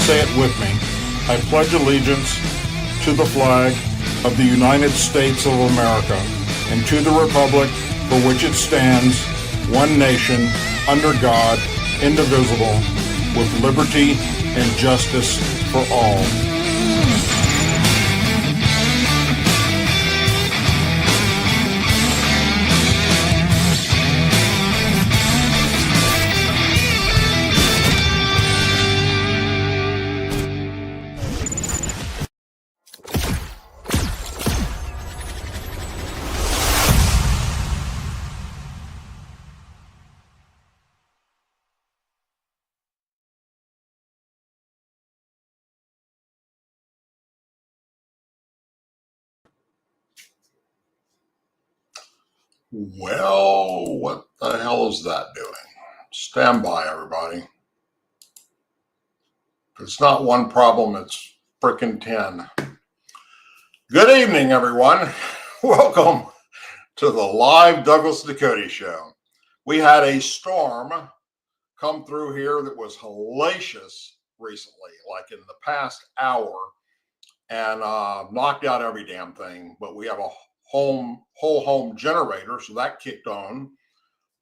say it with me. I pledge allegiance to the flag of the United States of America and to the republic for which it stands, one nation, under God, indivisible, with liberty and justice for all. Well, what the hell is that doing? Stand by, everybody. If it's not one problem, it's frickin' 10. Good evening, everyone. Welcome to the live Douglas Ducote Show. We had a storm come through here that was hellacious recently, like in the past hour, and knocked out every damn thing. But we have a whole home generator, so that kicked on,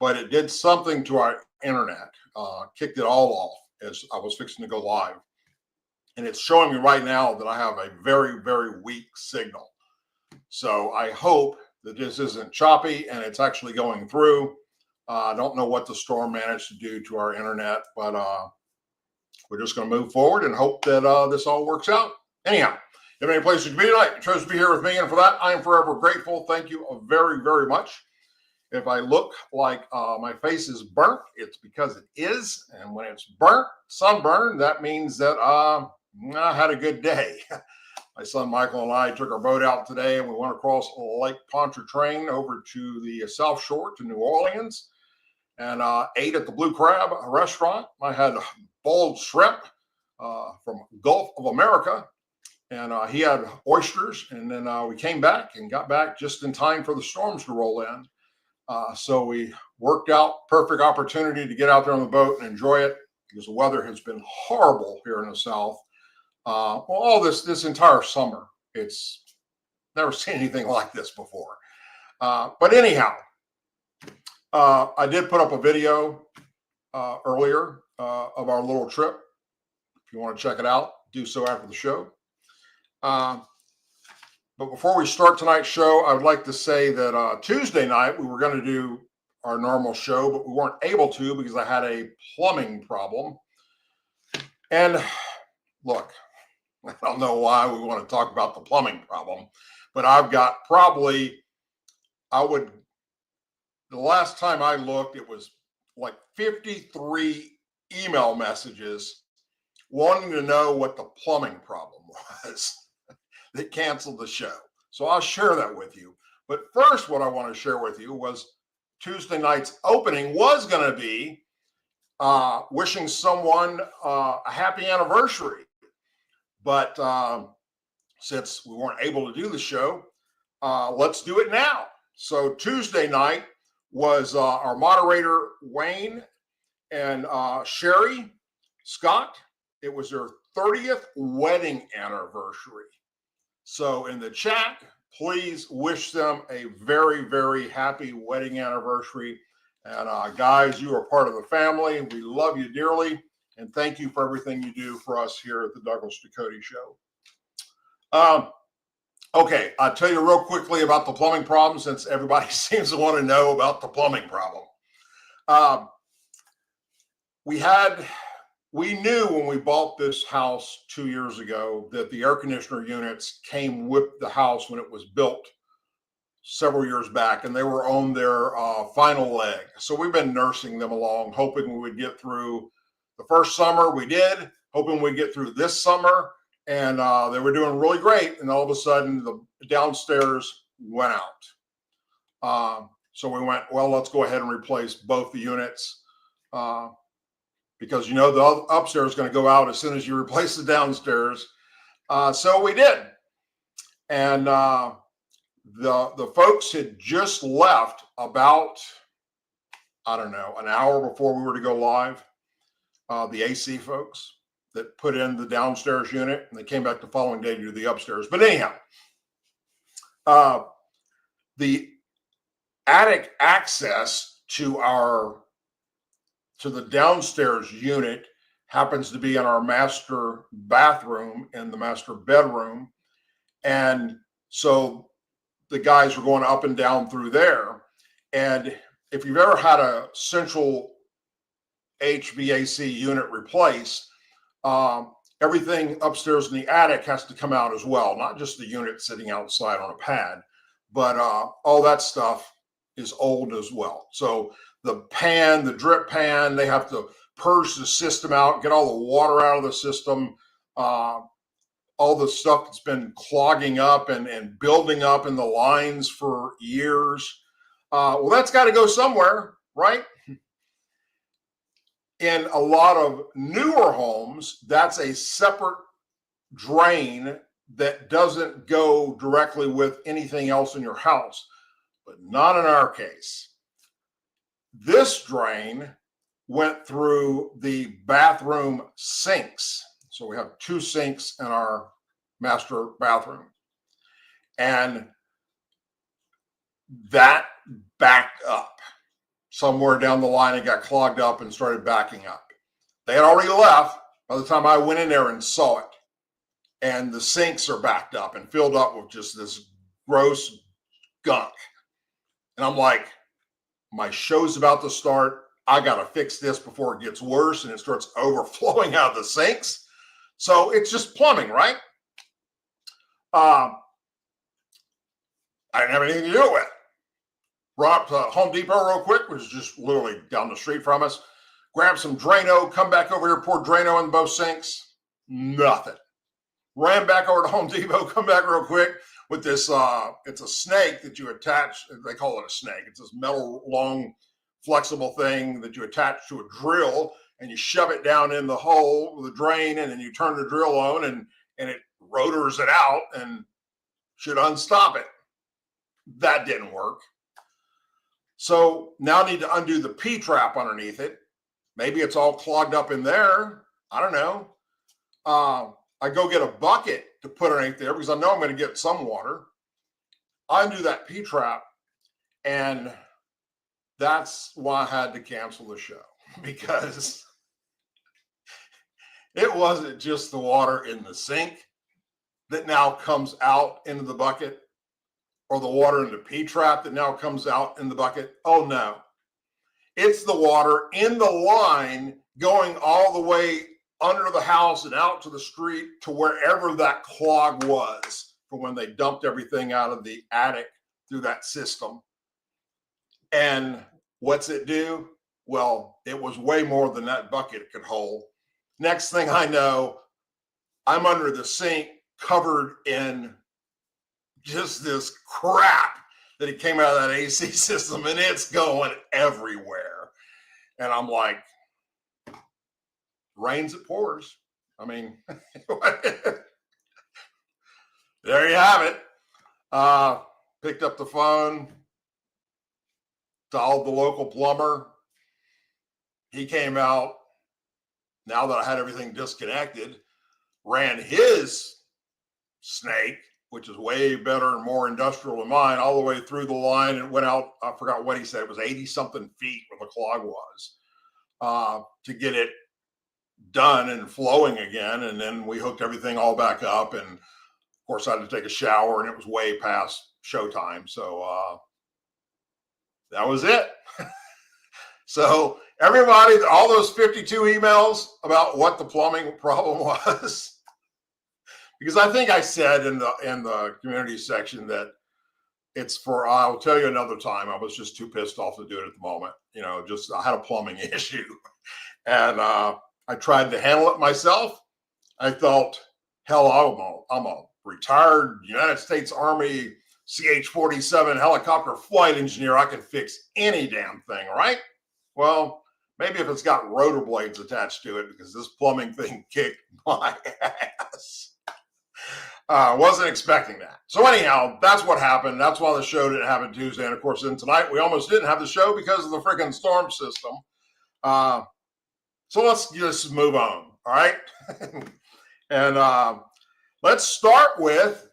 but it did something to our internet, kicked it all off as I was fixing to go live. And it's showing me right now that I have a very, very weak signal. So I hope that this isn't choppy and it's actually going through. I don't know what the storm managed to do to our internet, but we're just going to move forward and hope that this all works out. Anyhow, if you have any place to be tonight, you chose to be here with me, and for that, I am forever grateful. Thank you very, very much. If I look like my face is burnt, it's because it is. And when it's burnt, sunburned, that means that I had a good day. My son Michael and I took our boat out today, and we went across Lake Pontchartrain over to the South Shore to New Orleans, and ate at the Blue Crab restaurant. I had boiled shrimp from Gulf of America. And he had oysters, and then we came back and got back just in time for the storms to roll in. So we worked out perfect opportunity to get out there on the boat and enjoy it, because the weather has been horrible here in the South. Well, all this entire summer, it's never seen anything like this before. But anyhow, I did put up a video earlier of our little trip. If you want to check it out, do so after the show. But before we start tonight's show, I would like to say that Tuesday night we were going to do our normal show, but we weren't able to because I had a plumbing problem. And look, I don't know why we want to talk about the plumbing problem, but I've got probably, the last time I looked, it was like 53 email messages wanting to know what the plumbing problem was that canceled the show. So I'll share that with you. But first, what I want to share with you was Tuesday night's opening was going to be wishing someone a happy anniversary. But since we weren't able to do the show, let's do it now. So Tuesday night was our moderator, Wayne, and Sherry Scott. It was their 30th wedding anniversary. So in the chat, please wish them a very, very happy wedding anniversary. And guys, you are part of the family. We love you dearly. And thank you for everything you do for us here at the Douglas Ducote Show. Okay, I'll tell you real quickly about the plumbing problem, since everybody seems to want to know about the plumbing problem. We knew when we bought this house 2 years ago that the air conditioner units came with the house when it was built several years back, and they were on their final leg. So we've been nursing them along, hoping we would get through the first summer. We did, hoping we'd get through this summer, and they were doing really great. And all of a sudden, the downstairs went out. So we went, well, let's go ahead and replace both the units. Because, you know, the upstairs is going to go out as soon as you replace the downstairs. So we did. And the folks had just left about, I don't know, an hour before we were to go live. The AC folks, that put in the downstairs unit, and they came back the following day to do the upstairs. But anyhow, the attic access to the downstairs unit happens to be in our master bathroom and the master bedroom. And so the guys were going up and down through there. And if you've ever had a central HVAC unit replaced, everything upstairs in the attic has to come out as well, not just the unit sitting outside on a pad, but all that stuff is old as well. So the pan, the drip pan, they have to purge the system out, get all the water out of the system, all the stuff that's been clogging up and building up in the lines for years. Well, that's got to go somewhere, right? In a lot of newer homes, that's a separate drain that doesn't go directly with anything else in your house, but not in our case. This drain went through the bathroom sinks. So we have 2 sinks in our master bathroom. And that backed up. Somewhere down the line, it got clogged up and started backing up. They had already left by the time I went in there and saw it. And the sinks are backed up and filled up with just this gross gunk. And I'm like, my show's about to start. I got to fix this before it gets worse and it starts overflowing out of the sinks. So it's just plumbing, right? I didn't have anything to do with it. Brought up to Home Depot real quick, which is just literally down the street from us. Grab some Drano, come back over here, pour Drano in both sinks. Nothing. Ran back over to Home Depot, come back real quick with this, it's a snake that you attach, they call it a snake. It's this metal, long, flexible thing that you attach to a drill and you shove it down in the hole with the drain and then you turn the drill on and it rotors it out and should unstop it. That didn't work. So now I need to undo the P-trap underneath it. Maybe it's all clogged up in there. I don't know. I go get a bucket to put underneath there because I know I'm going to get some water. I undo that P-trap, and that's why I had to cancel the show, because it wasn't just the water in the sink that now comes out into the bucket, or the water in the P-trap that now comes out in the bucket. Oh no, it's the water in the line going all the way under the house and out to the street to wherever that clog was from when they dumped everything out of the attic through that system. And what's it do? Well, it was way more than that bucket could hold. Next thing I know, I'm under the sink covered in just this crap that it came out of that AC system, and it's going everywhere. And I'm like, rains, it pours. I mean, there you have it. Picked up the phone, dialed the local plumber. He came out. Now that I had everything disconnected, ran his snake, which is way better and more industrial than mine, all the way through the line and went out. I forgot what he said. It was 80 something feet where the clog was, to get it done and flowing again. And then we hooked everything all back up. And of course I had to take a shower, and it was way past showtime. So that was it. So everybody, all those 52 emails about what the plumbing problem was, because I think I said in the community section that it's for, I'll tell you another time. I was just too pissed off to do it at the moment. You know, just I had a plumbing issue, and I tried to handle it myself. I thought, hell, I'm a retired United States Army CH-47 helicopter flight engineer. I can fix any damn thing, right? Well, maybe if it's got rotor blades attached to it, because this plumbing thing kicked my ass. Wasn't expecting that. So anyhow, that's what happened. That's why the show didn't happen Tuesday. And of course, then tonight we almost didn't have the show because of the freaking storm system. So let's just move on. All right. And let's start with,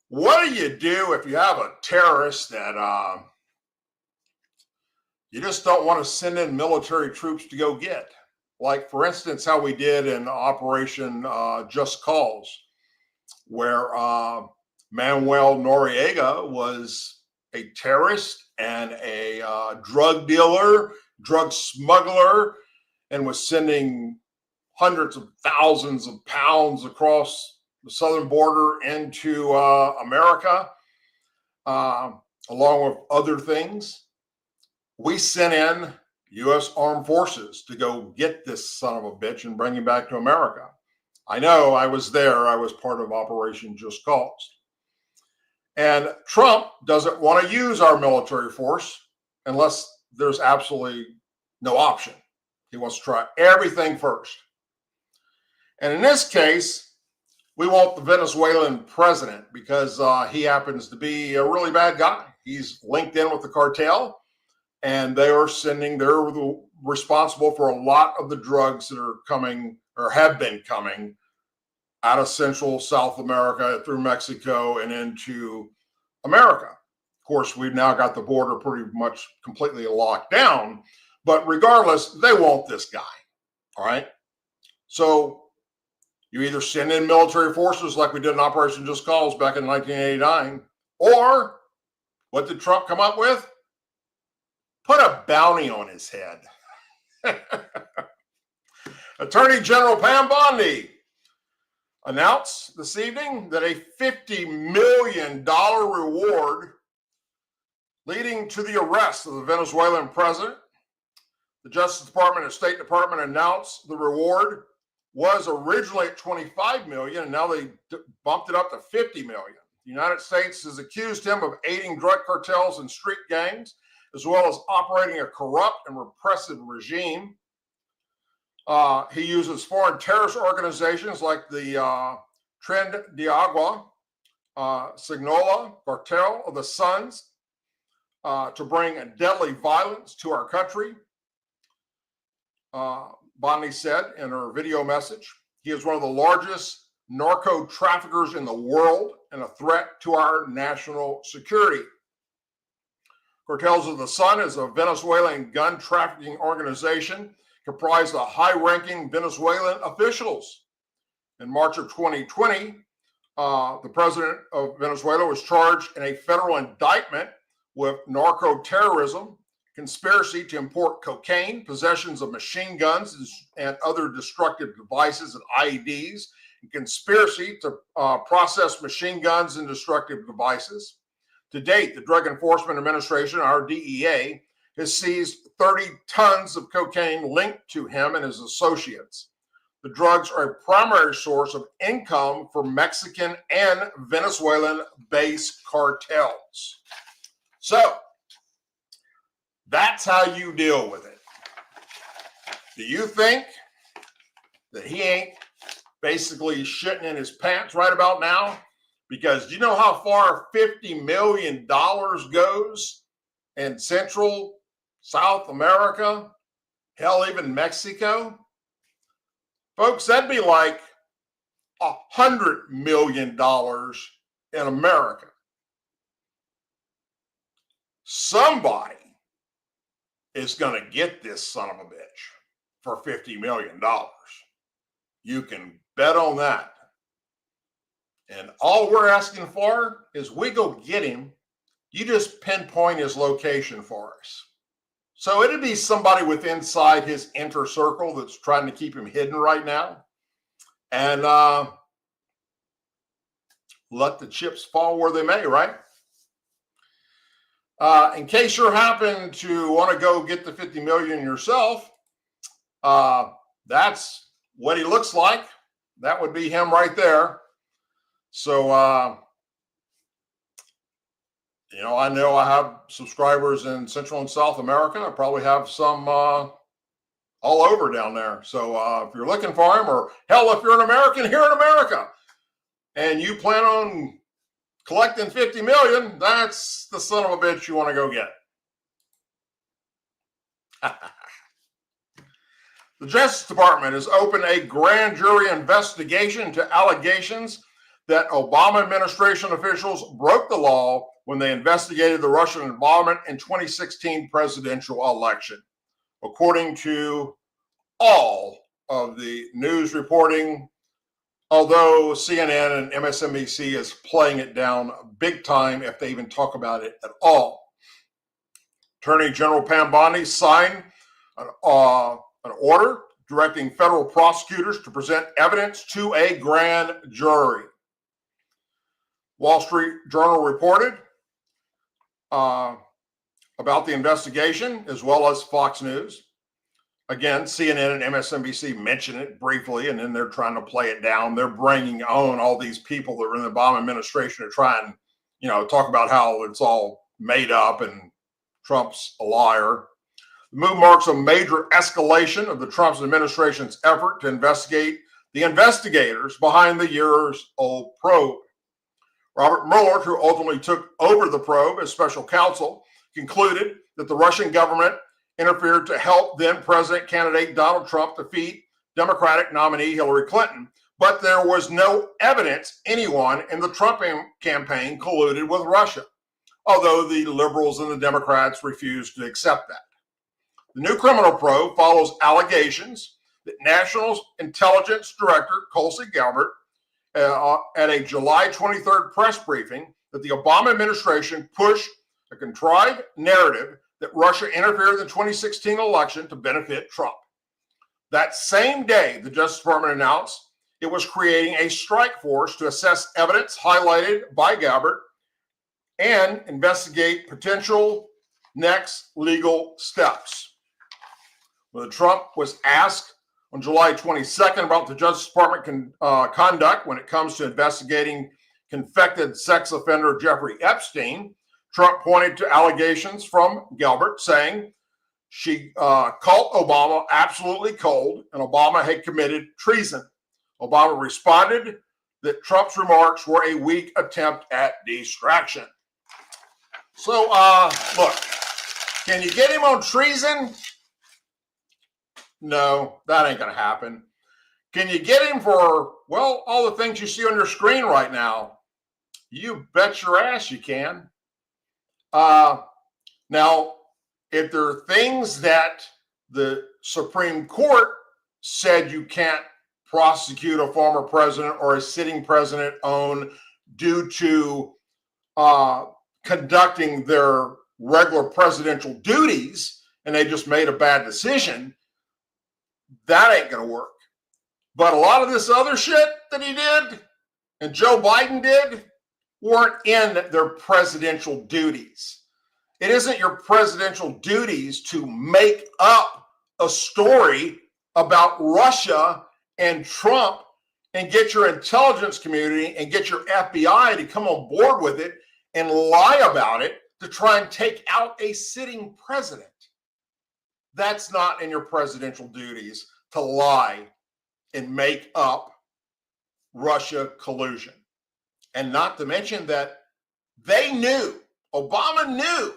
what do you do if you have a terrorist that you just don't want to send in military troops to go get? Like, for instance, how we did in Operation Just Cause, where Manuel Noriega was a terrorist and a drug dealer, drug smuggler, and was sending hundreds of thousands of pounds across the southern border into America, along with other things. We sent in U.S. Armed Forces to go get this son of a bitch and bring him back to America. I know, I was there. I was part of Operation Just Cause. And Trump doesn't want to use our military force unless there's absolutely no option. He wants to try everything first. And in this case, we want the Venezuelan president because he happens to be a really bad guy. He's linked in with the cartel, and they're responsible for a lot of the drugs that are coming or have been coming out of Central South America through Mexico and into America. Of course, we've now got the border pretty much completely locked down, but regardless, they want this guy. All right. So you either send in military forces like we did in Operation Just Cause back in 1989, or what did Trump come up with? Put a bounty on his head. Attorney General Pam Bondi announced this evening that a $50 million reward leading to the arrest of the Venezuelan president. The Justice Department and State Department announced the reward was originally at $25 million, and now they bumped it up to $50 million. The United States has accused him of aiding drug cartels and street gangs, as well as operating a corrupt and repressive regime. He uses foreign terrorist organizations like the Tren de Agua, Signola, Cartel of the Suns, to bring deadly violence to our country. Bondi said in her video message, he is one of the largest narco traffickers in the world and a threat to our national security. Cartels of the Sun is a Venezuelan gun trafficking organization comprised of high-ranking Venezuelan officials. In March of 2020, the president of Venezuela was charged in a federal indictment with narco-terrorism, conspiracy to import cocaine, possessions of machine guns and other destructive devices and IEDs, and conspiracy to process machine guns and destructive devices. To date, the Drug Enforcement Administration, our DEA, has seized 30 tons of cocaine linked to him and his associates. The drugs are a primary source of income for Mexican and Venezuelan-based cartels. So, that's how you deal with it. Do you think that he ain't basically shitting in his pants right about now? Because do you know how far $50 million goes in Central, South America, hell, even Mexico? Folks, that'd be like $100 million in America. Somebody is going to get this son of a bitch for $50 million. You can bet on that. And all we're asking for is we go get him. You just pinpoint his location for us. So it'd be somebody with inside his inner circle that's trying to keep him hidden right now. And let the chips fall where they may, right? In case you happen to want to go get the 50 million yourself, that's what he looks like. That would be him right there. So, I know I have subscribers in Central and South America. I probably have some all over down there. So if you're looking for him, or hell, if you're an American here in America and you plan on collecting 50 million, that's the son of a bitch you want to go get. The Justice Department has opened a grand jury investigation into allegations that Obama administration officials broke the law when they investigated the Russian involvement in 2016 presidential election. According to all of the news reporting, although CNN and MSNBC is playing it down big time if they even talk about it at all. Attorney General Pam Bondi signed an order directing federal prosecutors to present evidence to a grand jury. Wall Street Journal reported about the investigation, as well as Fox News. Again, CNN and MSNBC mention it briefly, and then they're trying to play it down. They're bringing on all these people that were in the Obama administration to try and, talk about how it's all made up and Trump's a liar. The move marks a major escalation of the Trump administration's effort to investigate the investigators behind the years-old probe. Robert Mueller, who ultimately took over the probe as special counsel, concluded that the Russian government interfered to help then-president candidate Donald Trump defeat Democratic nominee Hillary Clinton. But there was no evidence anyone in the Trump campaign colluded with Russia, although the liberals and the Democrats refused to accept that. The new criminal probe follows allegations that National Intelligence Director Tulsi Gabbard, at a July 23rd press briefing, that the Obama administration pushed a contrived narrative that Russia interfered in the 2016 election to benefit Trump. That same day, the Justice Department announced it was creating a strike force to assess evidence highlighted by Gabbard and investigate potential next legal steps. When Trump was asked on July 22nd about the Justice Department conduct when it comes to investigating convicted sex offender Jeffrey Epstein, Trump pointed to allegations from Gabbard saying she called Obama absolutely cold and Obama had committed treason. Obama responded that Trump's remarks were a weak attempt at distraction. So, look, can you get him on treason? No, that ain't going to happen. Can you get him for, well, all the things you see on your screen right now? You bet your ass you can. Now, if there are things that the Supreme Court said you can't prosecute a former president or a sitting president on due to conducting their regular presidential duties, and they just made a bad decision, that ain't going to work. But a lot of this other shit that he did and Joe Biden did weren't in their presidential duties. It isn't your presidential duties to make up a story about Russia and Trump and get your intelligence community and get your FBI to come on board with it and lie about it to try and take out a sitting president. That's not in your presidential duties to lie and make up Russia collusion. And not to mention that they knew, Obama knew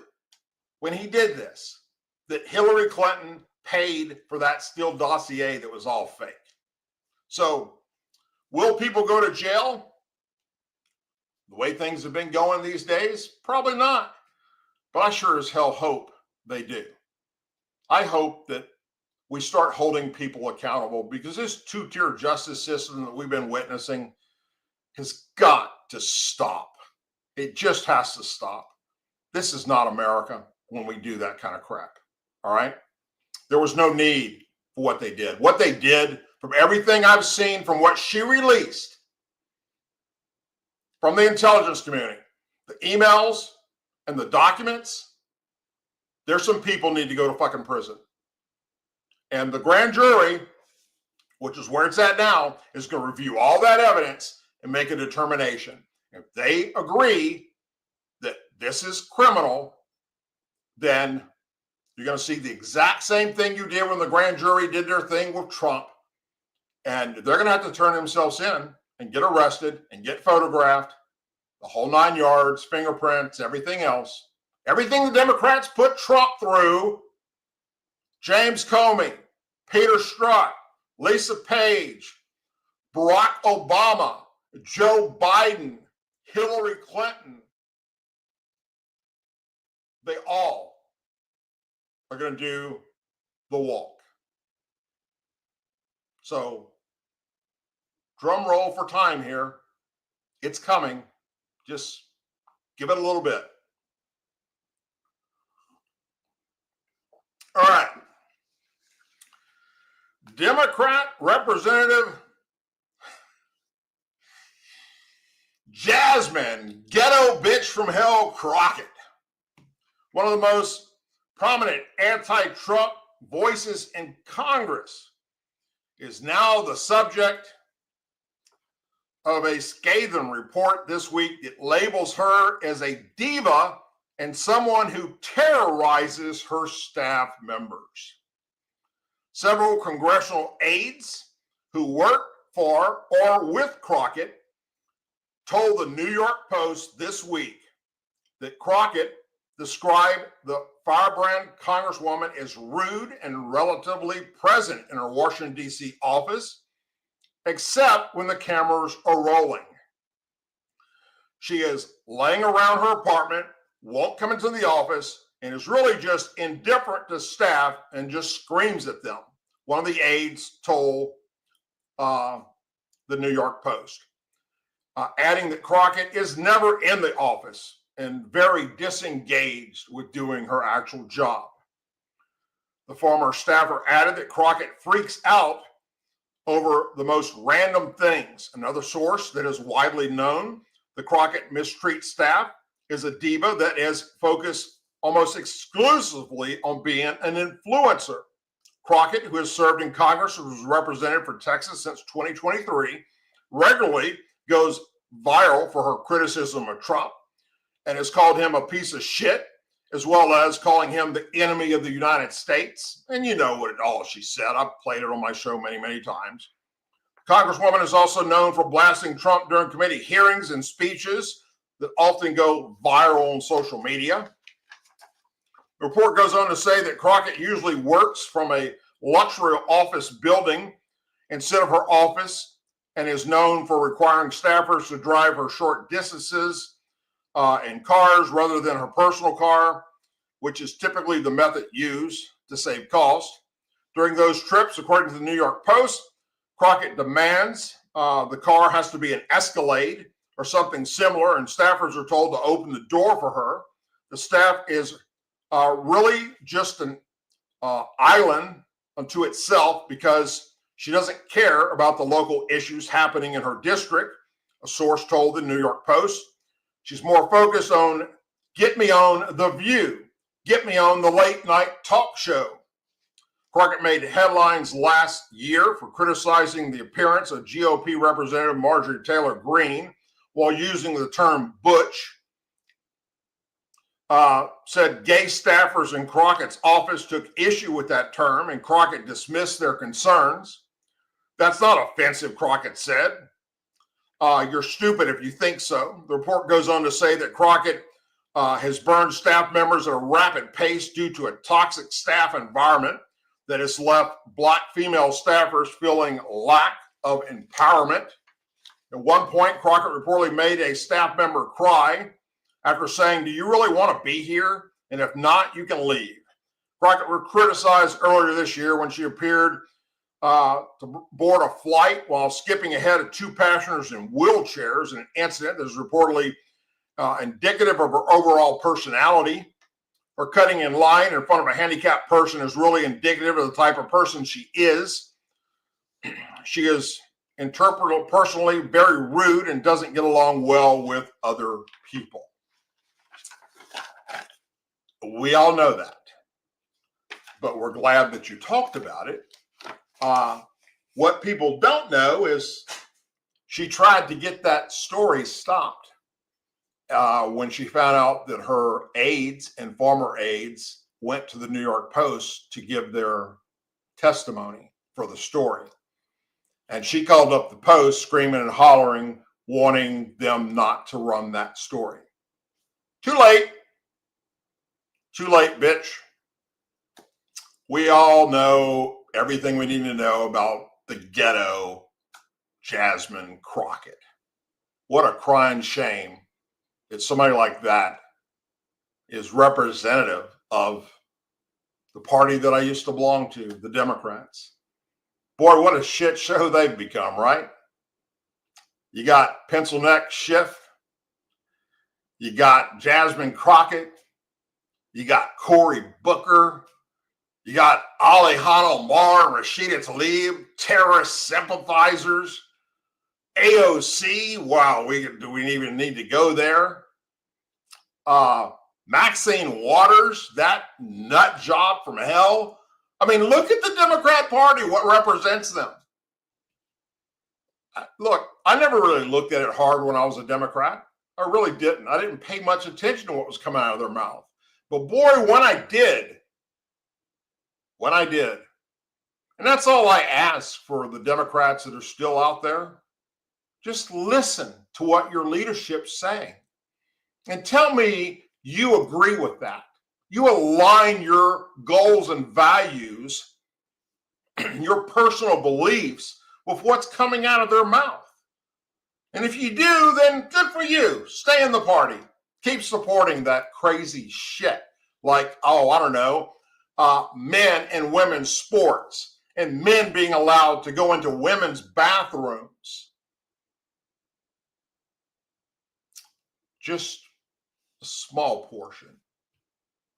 when he did this, that Hillary Clinton paid for that Steele dossier that was all fake. So will people go to jail? The way things have been going these days, probably not. But I sure as hell hope they do. I hope that we start holding people accountable, because this two-tier justice system that we've been witnessing has got to stop. It just has to stop. This is not America when we do that kind of crap. All right? There was no need for what they did. What they did, from everything I've seen, from what she released from the intelligence community, the emails and the documents, there's some people need to go to fucking prison. And the grand jury, which is where it's at now, is going to review all that evidence and make a determination. If they agree that this is criminal, then you're going to see the exact same thing you did when the grand jury did their thing with Trump. And they're going to have to turn themselves in and get arrested and get photographed, the whole 9 yards, fingerprints, everything else. Everything the Democrats put Trump through, James Comey, Peter Strzok, Lisa Page, Barack Obama, Joe Biden, Hillary Clinton, they all are going to do the walk. So, drum roll for time here. It's coming. Just give it a little bit. All right. Democrat Representative Jasmine, ghetto bitch from hell Crockett, one of the most prominent anti-Trump voices in Congress, is now the subject of a scathing report this week that labels her as a diva and someone who terrorizes her staff members. Several congressional aides who work for or with Crockett told the New York Post this week that Crockett described the firebrand Congresswoman as rude and relatively present in her Washington, D.C. office, except when the cameras are rolling. She is laying around her apartment, won't come into the office, and is really just indifferent to staff and just screams at them, one of the aides told the New York Post, adding that Crockett is never in the office and very disengaged with doing her actual job. The former staffer added that Crockett freaks out over the most random things. Another source that is widely known, the Crockett mistreats staff, is a diva that is focused almost exclusively on being an influencer. Crockett, who has served in Congress and was representative for Texas since 2023, regularly goes viral for her criticism of Trump and has called him a piece of shit, as well as calling him the enemy of the United States. And you know what all she said. I've played it on my show many, many times. Congresswoman is also known for blasting Trump during committee hearings and speeches that often go viral on social media. The report goes on to say that Crockett usually works from a luxury office building instead of her office and is known for requiring staffers to drive her short distances in cars rather than her personal car, which is typically the method used to save cost. During those trips, according to the New York Post, Crockett demands the car has to be an Escalade or something similar, and staffers are told to open the door for her. The staff is really just an island unto itself because she doesn't care about the local issues happening in her district, a source told the New York Post. She's more focused on get me on The View, get me on the late night talk show. Crockett made headlines last year for criticizing the appearance of GOP Representative Marjorie Taylor Greene while using the term butch. Said gay staffers in Crockett's office took issue with that term and Crockett dismissed their concerns. That's not offensive, Crockett said. You're stupid if you think so. The report goes on to say that Crockett has burned staff members at a rapid pace due to a toxic staff environment that has left Black female staffers feeling lack of empowerment. At one point, Crockett reportedly made a staff member cry after saying, "Do you really want to be here? And if not, you can leave." Crockett was criticized earlier this year when she appeared to board a flight while skipping ahead of two passengers in wheelchairs in an incident that is reportedly indicative of her overall personality. Her cutting in line in front of a handicapped person is really indicative of the type of person she is. She is interpreted personally very rude and doesn't get along well with other people. We all know that, but we're glad that you talked about it. What people don't know is she tried to get that story stopped when she found out that her aides and former aides went to the New York Post to give their testimony for the story. And she called up the Post screaming and hollering, wanting them not to run that story. Too late. Too late, bitch. We all know everything we need to know about the ghetto Jasmine Crockett. What a crying shame that somebody like that is representative of the party that I used to belong to, the Democrats. Boy, what a shit show they've become, right? You got Pencil Neck Schiff. You got Jasmine Crockett. You got Cory Booker. You got Alejandro Mar and Rashida Tlaib, terrorist sympathizers. AOC, wow, do we even need to go there? Maxine Waters, that nut job from hell. I mean, look at the Democrat Party, what represents them. Look, I never really looked at it hard when I was a Democrat. I really didn't. I didn't pay much attention to what was coming out of their mouth. But boy, when I did, and that's all I ask for the Democrats that are still out there, just listen to what your leadership's saying and tell me you agree with that. You align your goals and values, your personal beliefs with what's coming out of their mouth. And if you do, then good for you. Stay in the party. Keep supporting that crazy shit like, oh, I don't know, men and women's sports and men being allowed to go into women's bathrooms. Just a small portion.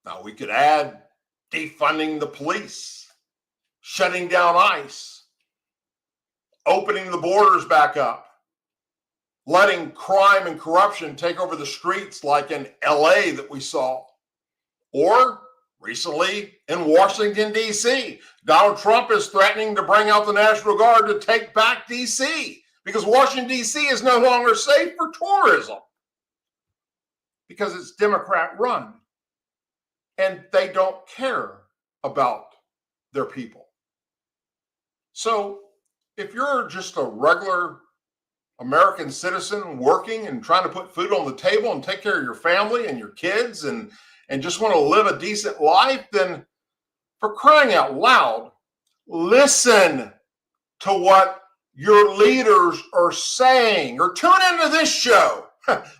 Now, we could add defunding the police, shutting down ICE, opening the borders back up, letting crime and corruption take over the streets like in LA that we saw, or recently in Washington, D.C. Donald Trump is threatening to bring out the National Guard to take back D.C. because Washington, D.C. is no longer safe for tourism because it's Democrat run and they don't care about their people. So if you're just a regular American citizen working and trying to put food on the table and take care of your family and your kids and just want to live a decent life, then for crying out loud, listen to what your leaders are saying, or tune into this show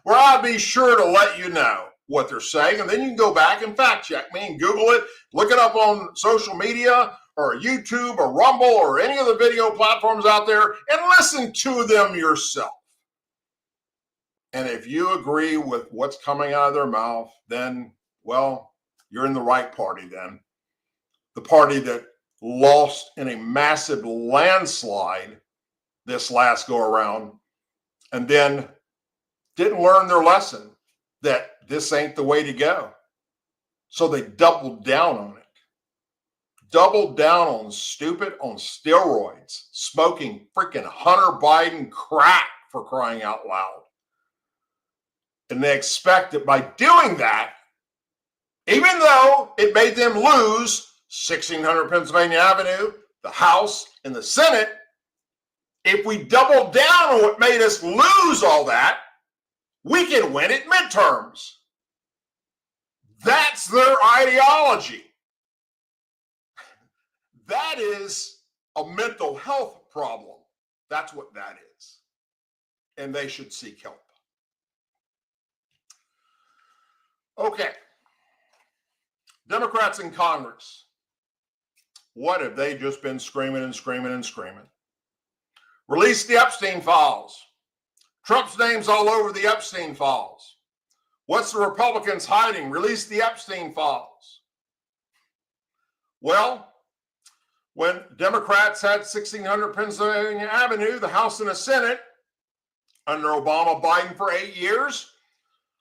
where I'll be sure to let you know what they're saying. And then you can go back and fact check me and Google it, look it up on social media or YouTube or Rumble or any of the video platforms out there and listen to them yourself. And if you agree with what's coming out of their mouth, then, well, you're in the right party then. The party that lost in a massive landslide this last go around and then didn't learn their lesson that this ain't the way to go. So they doubled down on it. Doubled down on stupid, on steroids, smoking freaking Hunter Biden crack, for crying out loud. And they expect that by doing that, even though it made them lose 1600 Pennsylvania Avenue, the House, and the Senate, if we double down on what made us lose all that, we can win at midterms. That's their ideology. That is a mental health problem. That's what that is. And they should seek help. Okay. Democrats in Congress. What have they just been screaming and screaming and screaming? Release the Epstein files. Trump's name's all over the Epstein files. What's the Republicans hiding? Release the Epstein files. Well, when Democrats had 1600 Pennsylvania Avenue, the House and the Senate, under Obama, Biden for 8 years,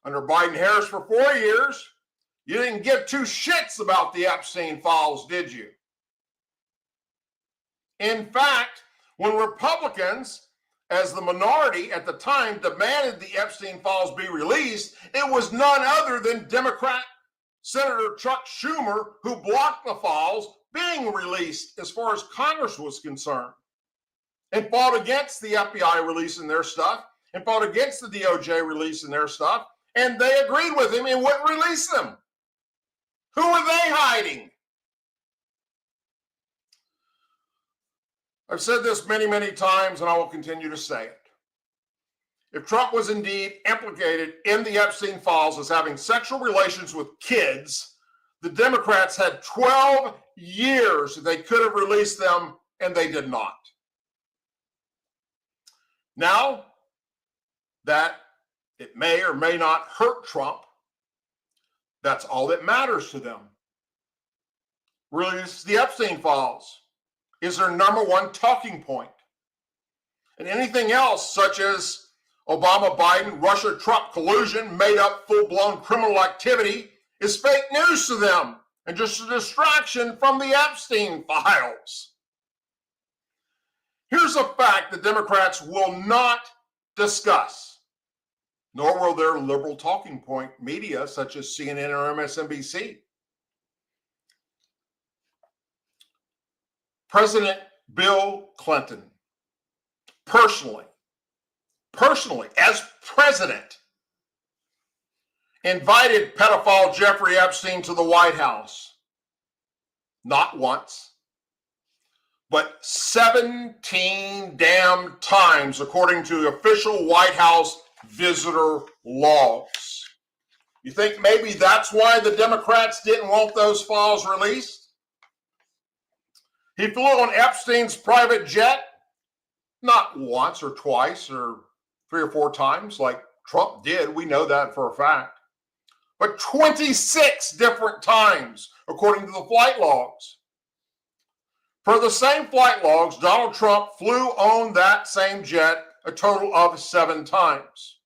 under Biden-Harris for 4 years, you didn't give two shits about the Epstein files, did you? In fact, when Republicans, as the minority at the time, demanded the Epstein files be released, it was none other than Democrat Senator Chuck Schumer who blocked the files being released as far as Congress was concerned and fought against the FBI releasing their stuff and fought against the DOJ releasing their stuff, and they agreed with him and wouldn't release them. Who were they hiding? I've said this many, many times, and I will continue to say it. If Trump was indeed implicated in the Epstein files as having sexual relations with kids, the Democrats had 12 years they could have released them, and they did not. Now that it may or may not hurt Trump, that's all that matters to them. Release the Epstein files is their number one talking point. And anything else, such as Obama, Biden, Russia, Trump collusion, made up full-blown criminal activity, is fake news to them and just a distraction from the Epstein files. Here's a fact the Democrats will not discuss, nor will their liberal talking point media such as CNN or MSNBC. President Bill Clinton, personally, as president, invited pedophile Jeffrey Epstein to the White House. Not once, but 17 damn times, according to official White House visitor logs. You think maybe that's why the Democrats didn't want those files released? He flew on Epstein's private jet, not once or twice or 3 or 4 times like Trump did. We know that for a fact. But 26 different times, according to the flight logs. Per the same flight logs, Donald Trump flew on that same jet a total of 7 times.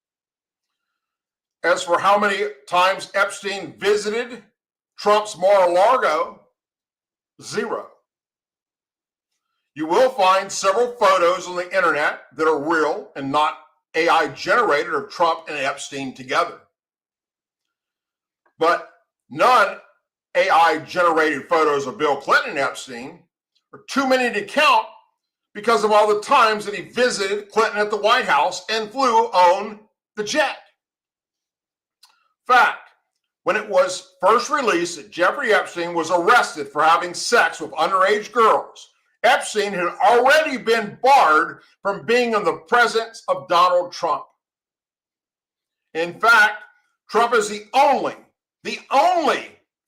As for how many times Epstein visited Trump's Mar-a-Lago, 0. You will find several photos on the internet that are real and not AI generated of Trump and Epstein together. But none AI generated photos of Bill Clinton and Epstein are too many to count because of all the times that he visited Clinton at the White House and flew on the jet. Fact, when it was first released that Jeffrey Epstein was arrested for having sex with underage girls, Epstein had already been barred from being in the presence of Donald Trump. In fact, Trump is the only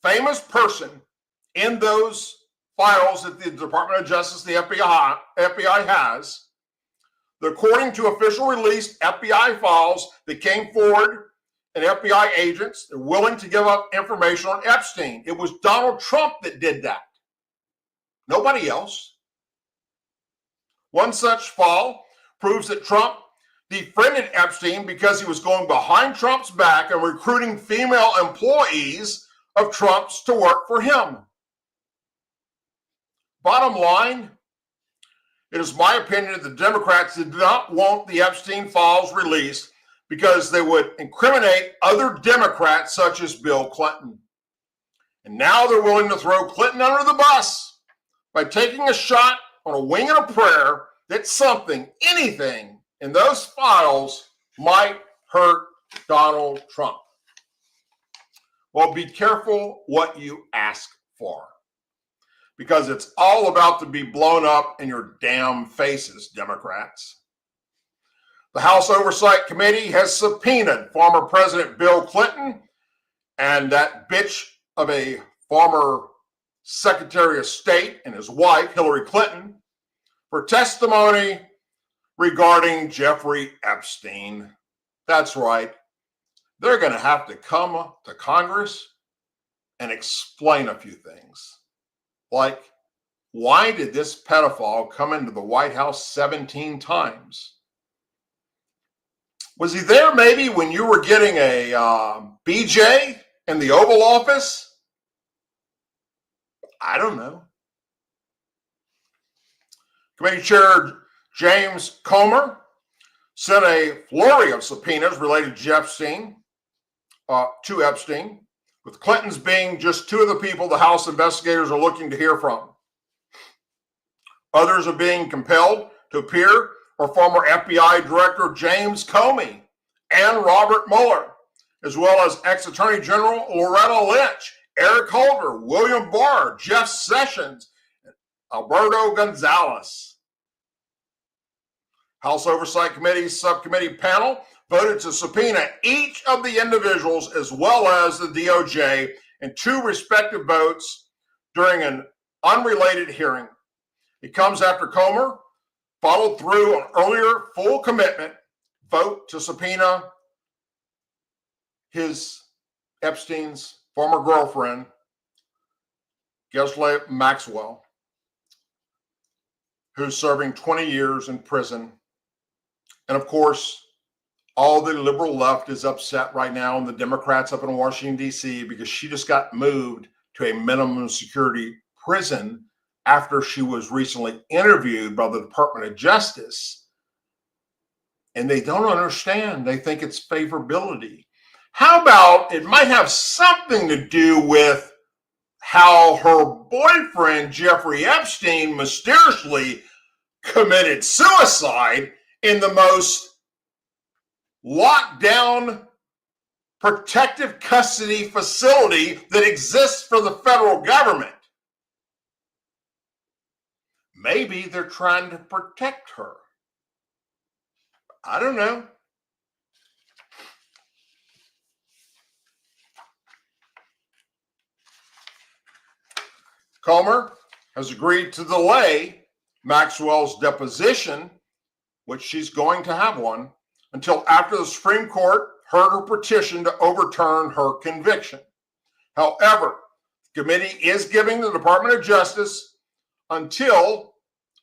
famous person in those files that the Department of Justice, the FBI has. According to official released FBI files that came forward, and FBI agents are willing to give up information on Epstein. It was Donald Trump that did that. Nobody else. One such file proves that Trump befriended Epstein because he was going behind Trump's back and recruiting female employees of Trump's to work for him. Bottom line, it is my opinion that the Democrats did not want the Epstein files released because they would incriminate other Democrats such as Bill Clinton. And now they're willing to throw Clinton under the bus by taking a shot on a wing and a prayer that something, anything in those files might hurt Donald Trump. Well, be careful what you ask for, because it's all about to be blown up in your damn faces, Democrats. The House Oversight Committee has subpoenaed former President Bill Clinton and that bitch of a former Secretary of State and his wife, Hillary Clinton, for testimony regarding Jeffrey Epstein. That's right. They're going to have to come to Congress and explain a few things. Like, why did this pedophile come into the White House 17 times? Was he there maybe when you were getting a BJ in the Oval Office? I don't know. Committee Chair James Comer sent a flurry of subpoenas related to Epstein, with Clinton's being just 2 of the people the House investigators are looking to hear from. Others are being compelled to appear are former FBI Director James Comey and Robert Mueller, as well as ex-Attorney General Loretta Lynch, Eric Holder, William Barr, Jeff Sessions, and Alberto Gonzalez. House Oversight Committee's subcommittee panel voted to subpoena each of the individuals as well as the DOJ in 2 respective votes during an unrelated hearing. It comes after Comer followed through on earlier full commitment vote to subpoena his Epstein's former girlfriend, Ghislaine Maxwell, who's serving 20 years in prison. And of course, all the liberal left is upset right now, and the Democrats up in Washington, D.C., because she just got moved to a minimum security prison after she was recently interviewed by the Department of Justice. And they don't understand. They think it's favorability. How about it might have something to do with how her boyfriend, Jeffrey Epstein, mysteriously committed suicide in the most locked down protective custody facility that exists for the federal government. Maybe they're trying to protect her. I don't know. Comer has agreed to delay Maxwell's deposition, which she's going to have one, until after the Supreme Court heard her petition to overturn her conviction. However, the committee is giving the Department of Justice until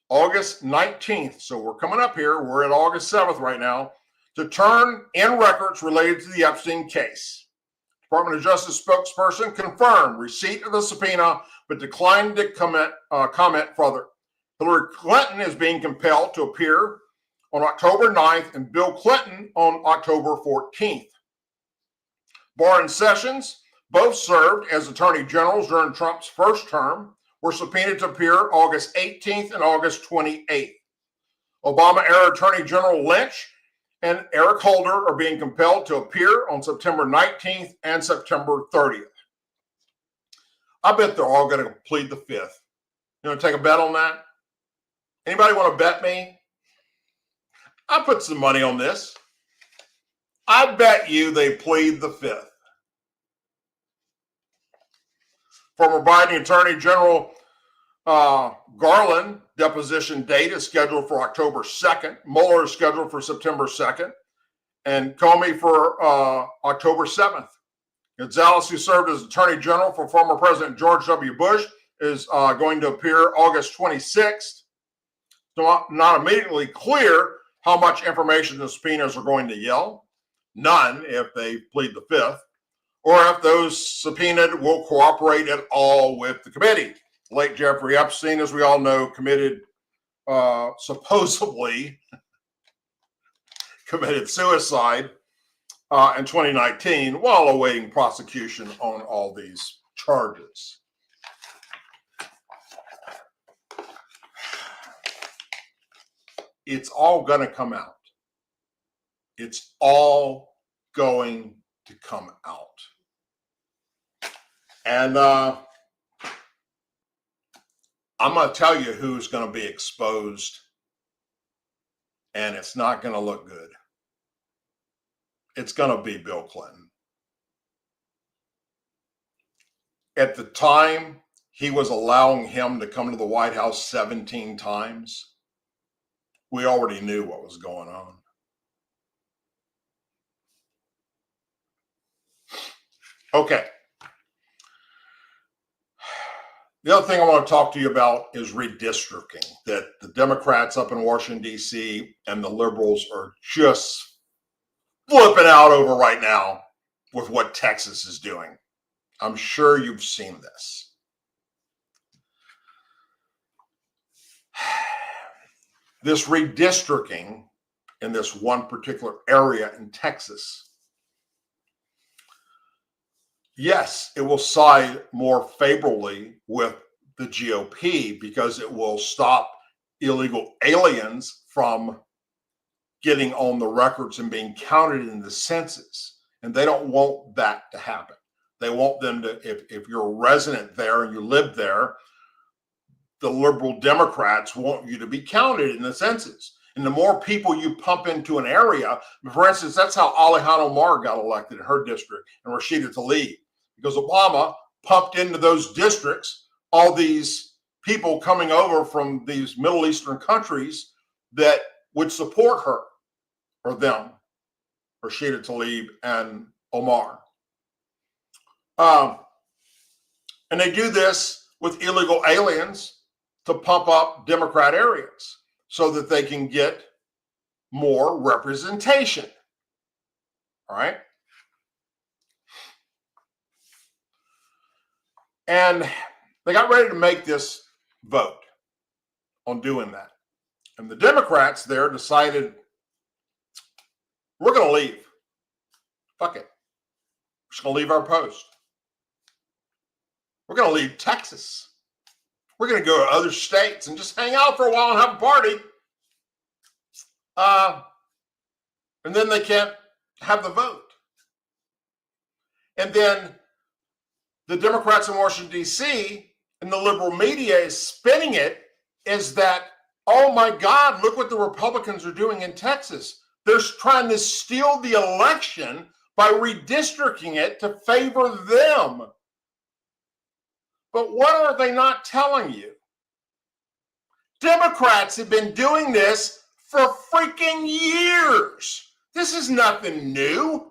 August 19th. So we're coming up here. We're at August 7th right now to turn in records related to the Epstein case. Department of Justice spokesperson confirmed receipt of the subpoena, but declined to comment further. Hillary Clinton is being compelled to appear on October 9th and Bill Clinton on October 14th. Barr and Sessions, both served as attorney generals during Trump's first term, were subpoenaed to appear August 18th and August 28th. Obama-era Attorney General Lynch and Eric Holder are being compelled to appear on September 19th and September 30th. I bet they're all going to plead the fifth. You want to take a bet on that? Anybody want to bet me? I put some money on this. I bet you they plead the fifth. Former Biden Attorney General Garland deposition date is scheduled for October 2nd. Mueller is scheduled for September 2nd. And Comey for October 7th. Gonzalez, who served as Attorney General for former President George W. Bush, is going to appear August 26th. Not immediately clear how much information the subpoenas are going to yield. None if they plead the fifth. Or if those subpoenaed will cooperate at all with the committee. Late Jeffrey Epstein, as we all know, supposedly committed suicide in 2019 while awaiting prosecution on all these charges. It's all going to come out. It's all going to come out. And I'm going to tell you who's going to be exposed, and it's not going to look good. It's going to be Bill Clinton. At the time, he was allowing him to come to the White House 17 times. We already knew what was going on. Okay. The other thing I want to talk to you about is redistricting, that the Democrats up in Washington, D.C. and the liberals are just flipping out over right now with what Texas is doing. I'm sure you've seen this. This redistricting in this one particular area in Texas, yes, it will side more favorably with the GOP because it will stop illegal aliens from getting on the records and being counted in the census. And they don't want that to happen. They want them to, if you're a resident there and you live there, the liberal Democrats want you to be counted in the census. And the more people you pump into an area, for instance, that's how Alejandro Mar got elected in her district and Rashida Tlaib, because Obama pumped into those districts all these people coming over from these Middle Eastern countries that would support her or them, Rashida Tlaib and Omar. And they do this with illegal aliens to pump up Democrat areas so that they can get more representation. All right. And they got ready to make this vote on doing that. And the Democrats there decided, we're going to leave. Fuck it. We're just going to leave our post. We're going to leave Texas. We're going to go to other states and just hang out for a while and have a party. And then they can't have the vote. And then the Democrats in Washington, D.C., and the liberal media is spinning it as that, oh my God, look what the Republicans are doing in Texas. They're trying to steal the election by redistricting it to favor them. But what are they not telling you? Democrats have been doing this for freaking years. This is nothing new.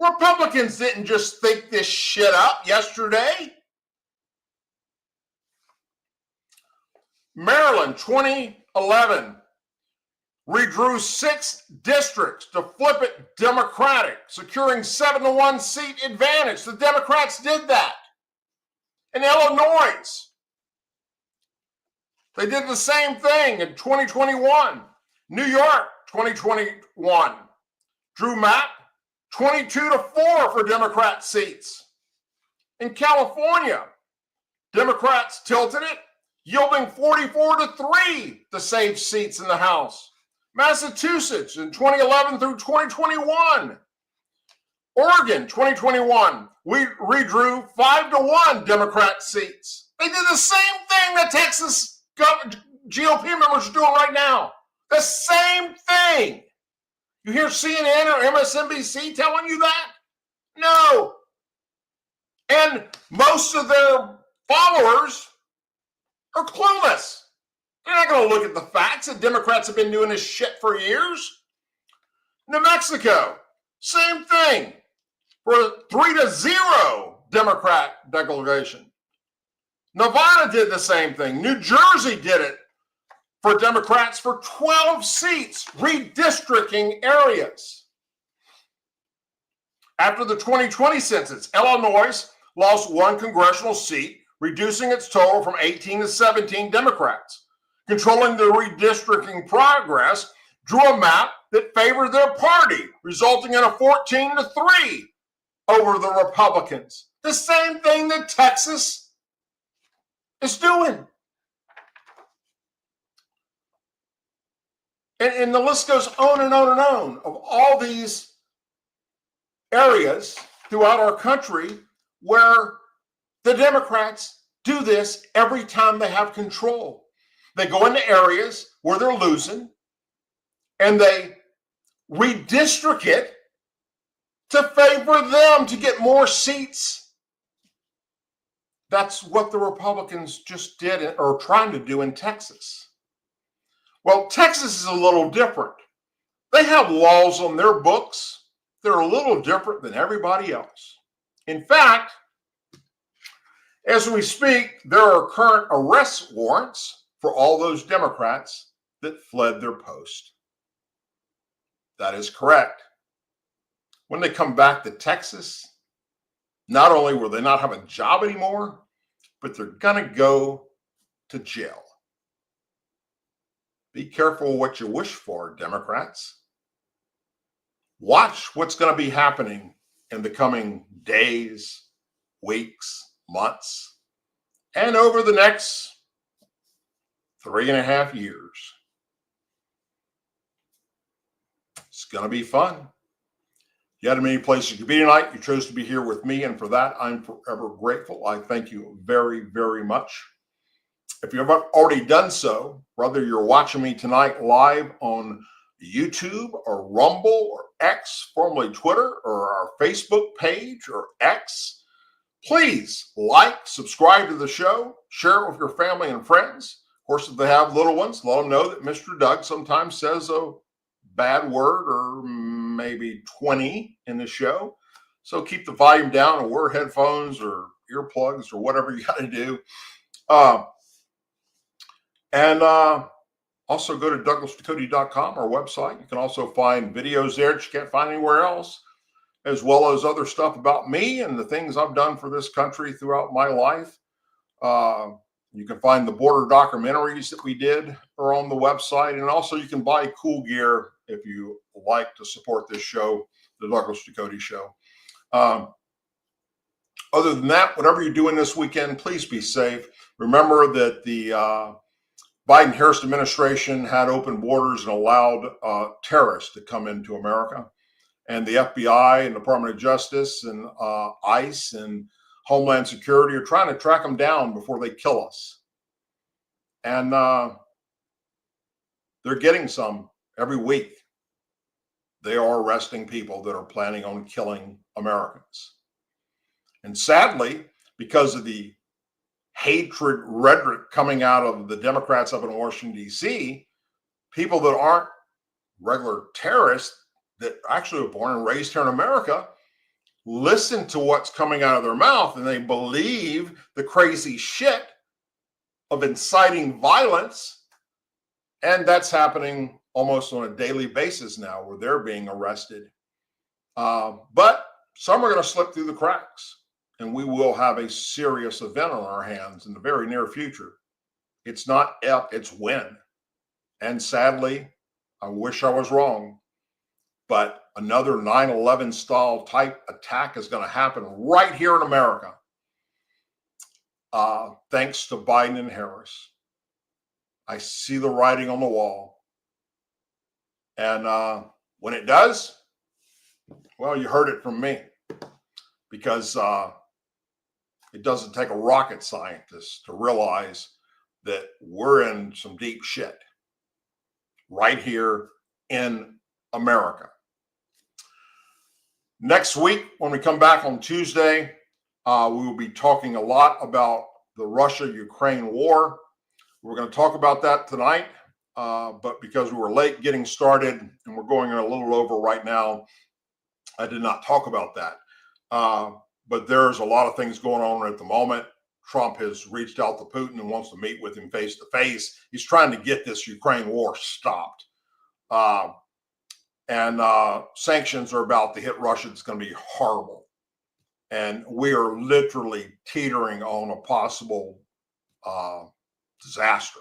Republicans didn't just think this shit up yesterday. Maryland, 2011, redrew 6 districts to flip it Democratic, securing 7-1 seat advantage. The Democrats did that. In Illinois, they did the same thing in 2021. New York, 2021, drew map 22-4 for Democrat seats. In California, Democrats tilted it, yielding 44-3 to save seats in the House. Massachusetts in 2011 through 2021. Oregon, 2021, we redrew 5-1 Democrat seats. They did the same thing that Texas GOP members are doing right now. The same thing. You hear CNN or MSNBC telling you that? No. And most of their followers are clueless. They're not going to look at the facts that Democrats have been doing this shit for years. New Mexico, same thing. For a 3-0 Democrat declaration. Nevada did the same thing. New Jersey did it for Democrats for 12 seats, redistricting areas. After the 2020 census, Illinois lost 1 congressional seat, reducing its total from 18 to 17 Democrats. Controlling the redistricting progress, drew a map that favored their party, resulting in a 14-3 over the Republicans. The same thing that Texas is doing. And the list goes on and on and on of all these areas throughout our country where the Democrats do this every time they have control. They go into areas where they're losing and they redistrict it to favor them to get more seats. That's what the Republicans just did or are trying to do in Texas. Well, Texas is a little different. They have laws on their books that are a little different than everybody else. In fact, as we speak, there are current arrest warrants for all those Democrats that fled their post. That is correct. When they come back to Texas, not only will they not have a job anymore, but they're going to go to jail. Be careful what you wish for, Democrats. Watch what's going to be happening in the coming days, weeks, months, and over the next 3.5 years. It's going to be fun. You had many places you could be tonight. You chose to be here with me, and for that, I'm forever grateful. I thank you very, very much. If you haven't already done so, whether you're watching me tonight live on YouTube or Rumble or X, formerly Twitter, or our Facebook page or X, please like, subscribe to the show, share it with your family and friends. Of course, if they have little ones, let them know that Mr. Doug sometimes says a bad word or maybe 20 in the show. So keep the volume down and wear headphones or earplugs or whatever you got to do. Also go to douglasducote.com, our website. You can also find videos there that you can't find anywhere else, as well as other stuff about me and the things I've done for this country throughout my life. You can find the border documentaries that we did are on the website. And also you can buy cool gear if you like to support this show, the Douglas Ducote Show. Other than that, whatever you're doing this weekend, please be safe. Remember that the Biden-Harris administration had open borders and allowed terrorists to come into America. And the FBI and Department of Justice and ICE and Homeland Security are trying to track them down before they kill us. And they're getting some every week. They are arresting people that are planning on killing Americans. And sadly, because of the hatred rhetoric coming out of the Democrats up in Washington, D.C., people that aren't regular terrorists that actually were born and raised here in America listen to what's coming out of their mouth and they believe the crazy shit of inciting violence. And that's happening almost on a daily basis now where they're being arrested. But some are going to slip through the cracks. And we will have a serious event on our hands in the very near future. It's not if, it's when. And sadly, I wish I was wrong, but another 9/11 style type attack is going to happen right here in America, thanks to Biden and Harris. I see the writing on the wall. And when it does, well, you heard it from me, because it doesn't take a rocket scientist to realize that we're in some deep shit right here in America. Next week, when we come back on Tuesday, we will be talking a lot about the Russia-Ukraine war. We're going to talk about that tonight, but because we were late getting started and we're going a little over right now, I did not talk about that. But there's a lot of things going on at the moment. Trump has reached out to Putin and wants to meet with him face to face. He's trying to get this Ukraine war stopped. And sanctions are about to hit Russia. It's going to be horrible. And we are literally teetering on a possible disaster.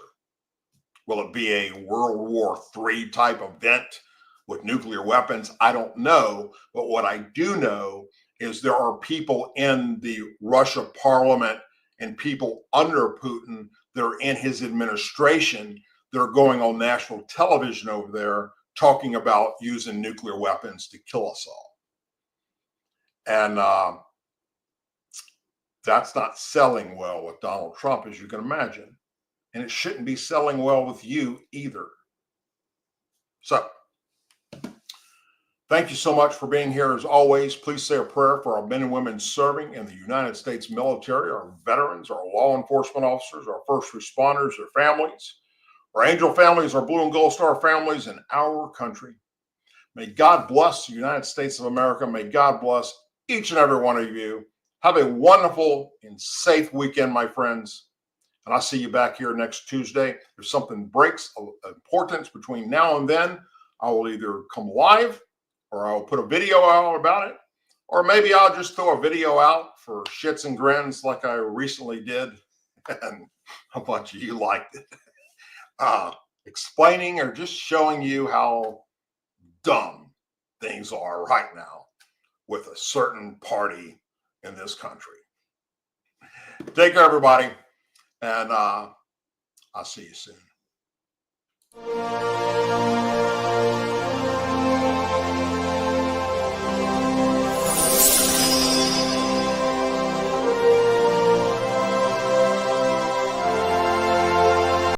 Will it be a World War III type event with nuclear weapons? I don't know. But what I do know is there are people in the Russia parliament and people under Putin that are in his administration that are going on national television over there talking about using nuclear weapons to kill us all. And that's not selling well with Donald Trump, as you can imagine. And it shouldn't be selling well with you either. So, thank you so much for being here. As always, please say a prayer for our men and women serving in the United States military, our veterans, our law enforcement officers, our first responders, their families, our angel families, our blue and gold star families, and our country. May God bless the United States of America. May God bless each and every one of you. Have a wonderful and safe weekend, my friends. And I'll see you back here next Tuesday. If something breaks of importance between now and then, I will either come live or I'll put a video out about it, or maybe I'll just throw a video out for shits and grins like I recently did, and a bunch of you liked it. Explaining or just showing you how dumb things are right now with a certain party in this country. Take care, everybody, and I'll see you soon.